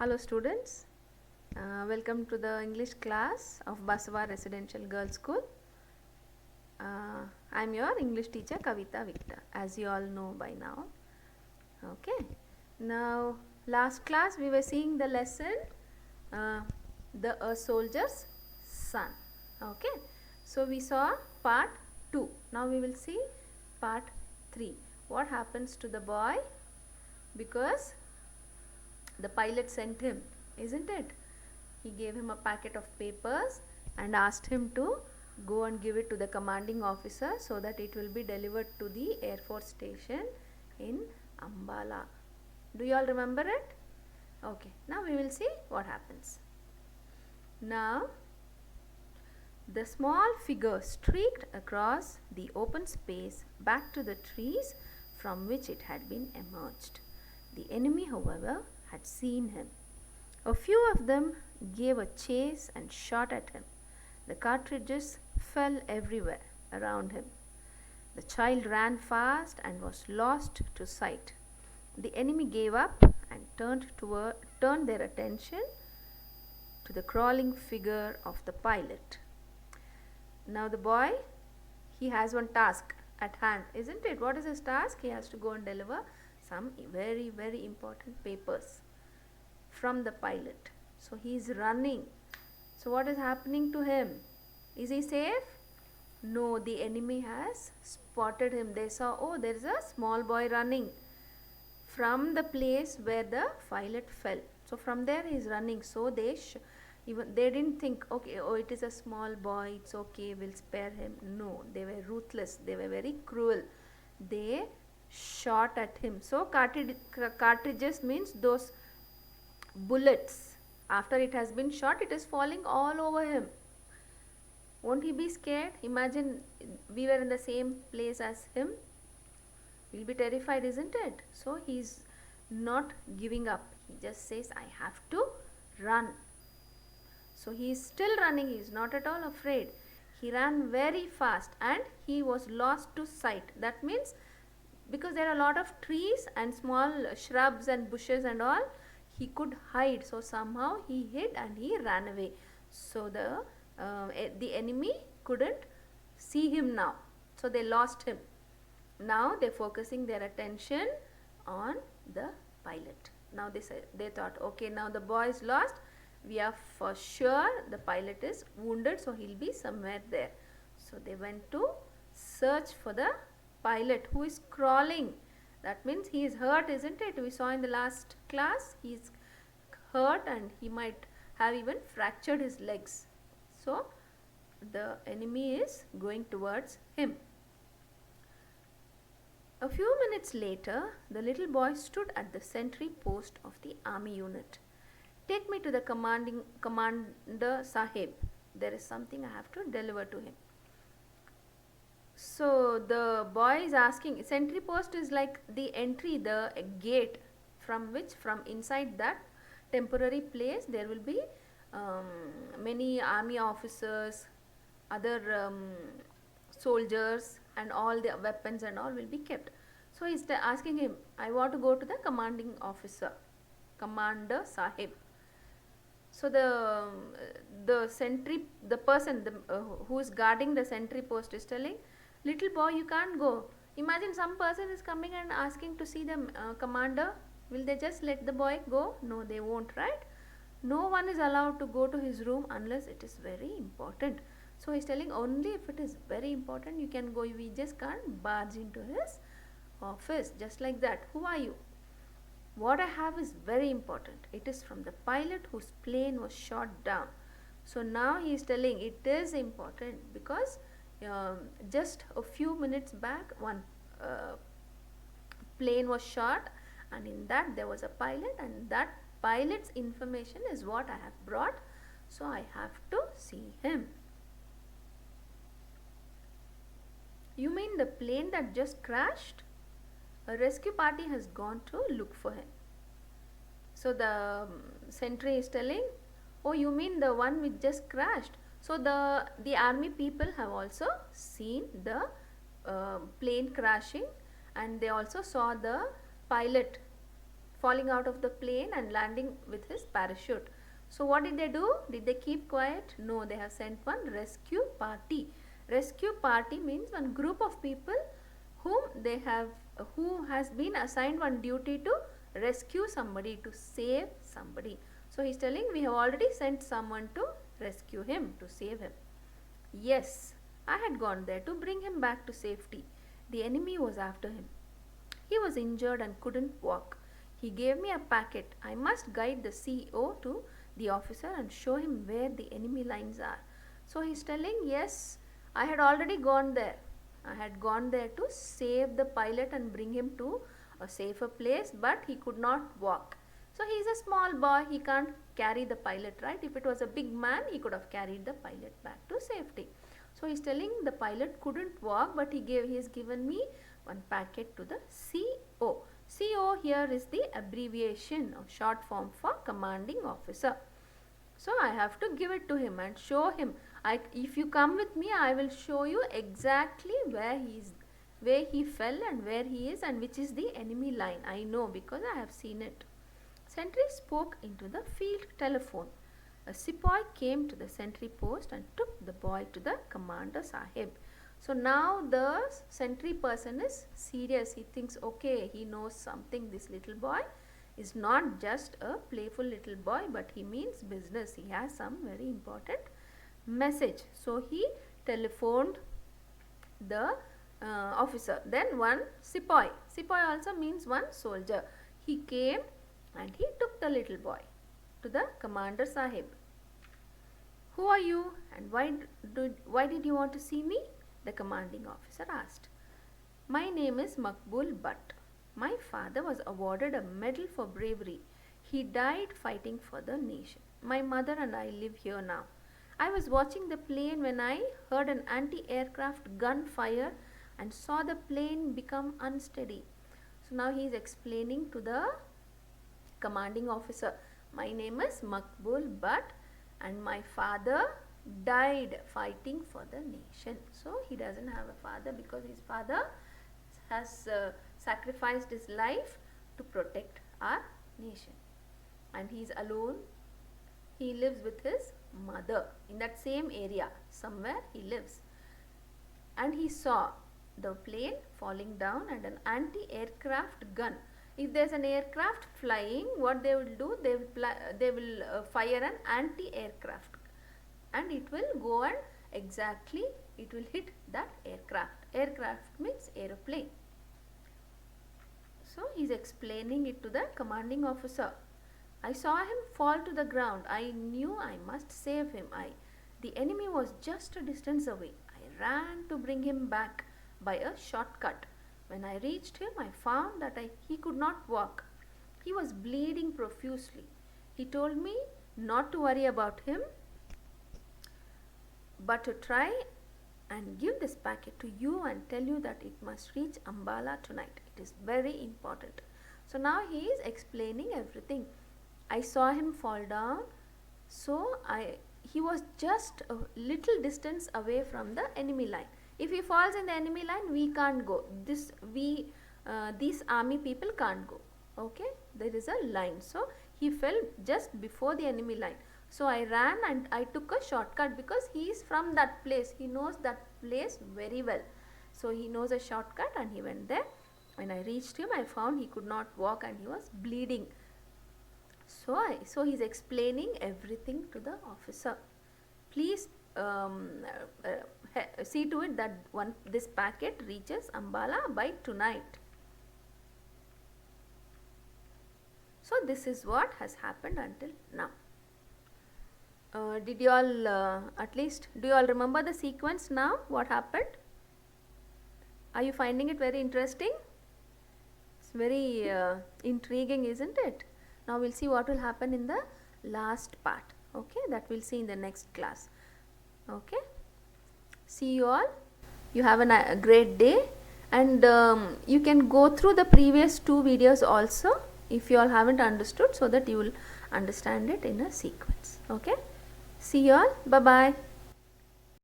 Hello students, welcome to the English class of Basava Residential Girls School. I am your English teacher Kavita Victor, as you all know by now. Okay, now last class we were seeing the lesson uh, the A Soldier's Son. Okay, so we saw part 2. Now we will see part 3. What happens to the boy because the pilot sent him, isn't it? He gave him a packet of papers and asked him to go and give it to the commanding officer so that it will be delivered to the Air Force station in Ambala. Do you all remember it? Okay, now we will see what happens. Now, the small figure streaked across the open space back to the trees from which it had been emerged. The enemy, however, had seen him. A few of them gave a chase and shot at him. The cartridges fell everywhere around him. The child ran fast and was lost to sight. The enemy gave up and turned their attention to the crawling figure of the pilot. Now the boy, he has one task at hand, isn't it? What is his task? He has to go and deliver some very, very important papers from the pilot. So he is running. So what is happening to him? Is he safe? No, the enemy has spotted him. They saw, oh, there is a small boy running from the place where the pilot fell. So from there he is running. So they didn't think, okay, oh, it is a small boy, it's okay, we'll spare him. No, they were ruthless. They were very cruel. They shot at him. So cartridges means those bullets. After it has been shot, it is falling all over him. Won't he be scared? Imagine we were in the same place as him. We'll be terrified, isn't it? So he's not giving up. He just says, I have to run. So he is still running. He is not at all afraid. He ran very fast and he was lost to sight. That means because there are a lot of trees and small shrubs and bushes and all, he could hide. So somehow he hid and he ran away. So the enemy couldn't see him now. So they lost him. Now they're focusing their attention on the pilot. Now they thought, okay, now the boy is lost. We are for sure the pilot is wounded, so he'll be somewhere there. So they went to search for the pilot who is crawling. That means he is hurt, isn't it? We saw in the last class he is hurt and he might have even fractured his legs. So the enemy is going towards him. A few minutes later, the little boy stood at the sentry post of the army unit. Take me to the Commander Sahib. There is something I have to deliver to him. So the boy is asking, sentry post is like the entry, the gate from inside that temporary place there will be many army officers, other soldiers and all the weapons and all will be kept. So he is asking him, I want to go to the commanding officer, Commander Sahib. So the person who is guarding the sentry post is telling, little boy, you can't go. Imagine some person is coming and asking to see the commander. Will they just let the boy go? No, they won't, right? No one is allowed to go to his room unless it is very important. So he's telling only if it is very important you can go. We just can't barge into his office just like that. Who are you? What I have is very important. It is from the pilot whose plane was shot down. So now he is telling it is important because just a few minutes back one plane was shot and in that there was a pilot and that pilot's information is what I have brought. So I have to see him. You mean the plane that just crashed? A rescue party has gone to look for him. So the sentry is telling, oh, you mean the one which just crashed? So the army people have also seen the plane crashing and they also saw the pilot falling out of the plane and landing with his parachute. So what did they do? Did they keep quiet? No, they have sent one rescue party. Rescue party means one group of people who has been assigned one duty to rescue somebody, to save somebody. So he's telling, we have already sent someone to rescue him, to save him. Yes, I had gone there to bring him back to safety. The enemy was after him. He was injured and couldn't walk. He gave me a packet. I must guide the CEO to the officer and show him where the enemy lines are. So he's telling, yes, I had already gone there. I had gone there to save the pilot and bring him to a safer place, but he could not walk. So he's a small boy, he can't carry the pilot, right? If it was a big man, he could have carried the pilot back to safety. So he's telling the pilot couldn't walk, but he has given me one packet to the CO. CO here is the abbreviation or short form for commanding officer. So I have to give it to him and show him. If you come with me, I will show you exactly where he fell and where he is and which is the enemy line. I know because I have seen it. Sentry spoke into the field telephone. A sepoy came to the sentry post and took the boy to the commander sahib. So now the sentry person is serious. He thinks, okay, he knows something. This little boy is not just a playful little boy, but he means business. He has some very important message. So he telephoned the officer. Then one sepoy. Sepoy also means one soldier. He came and he took the little boy to the commander sahib. Who are you and why did you want to see me? The commanding officer asked. My name is Makbul Butt. My father was awarded a medal for bravery. He died fighting for the nation. My mother and I live here now. I was watching the plane when I heard an anti-aircraft gun fire and saw the plane become unsteady. So now he is explaining to the commanding officer, my name is Makbul Butt and my father died fighting for the nation. So he doesn't have a father because his father has sacrificed his life to protect our nation, and he is alone. He lives with his mother in that same area, somewhere he lives, and he saw the plane falling down and an anti-aircraft gun. If there is an aircraft flying, what they will do, they will fire an anti-aircraft, and it will go and exactly it will hit that aircraft. Aircraft means aeroplane. So he is explaining it to the commanding officer. I saw him fall to the ground. I knew I must save him. The enemy was just a distance away. I ran to bring him back by a shortcut. When I reached him, I found that he could not walk. He was bleeding profusely. He told me not to worry about him, but to try and give this packet to you and tell you that it must reach Ambala tonight. It is very important. So now he is explaining everything. I saw him fall down. So he was just a little distance away from the enemy line. If he falls in the enemy line, we can't go. These army people can't go. Okay, there is a line. So he fell just before the enemy line. So I ran and I took a shortcut because he is from that place. He knows that place very well. So he knows a shortcut and he went there. When I reached him, I found he could not walk and he was bleeding. So he is explaining everything to the officer. Please see to it that this packet reaches Ambala by tonight. So this is what has happened until now. Did you all do you all remember the sequence now? What happened? Are you finding it very interesting? It's very intriguing, isn't it? Now we'll see what will happen in the last part. Okay, that we'll see in the next class. Okay, see you all. You have a great day, and you can go through the previous 2 videos also if you all haven't understood, so that you will understand it in a sequence. Okay, see you all. Bye bye.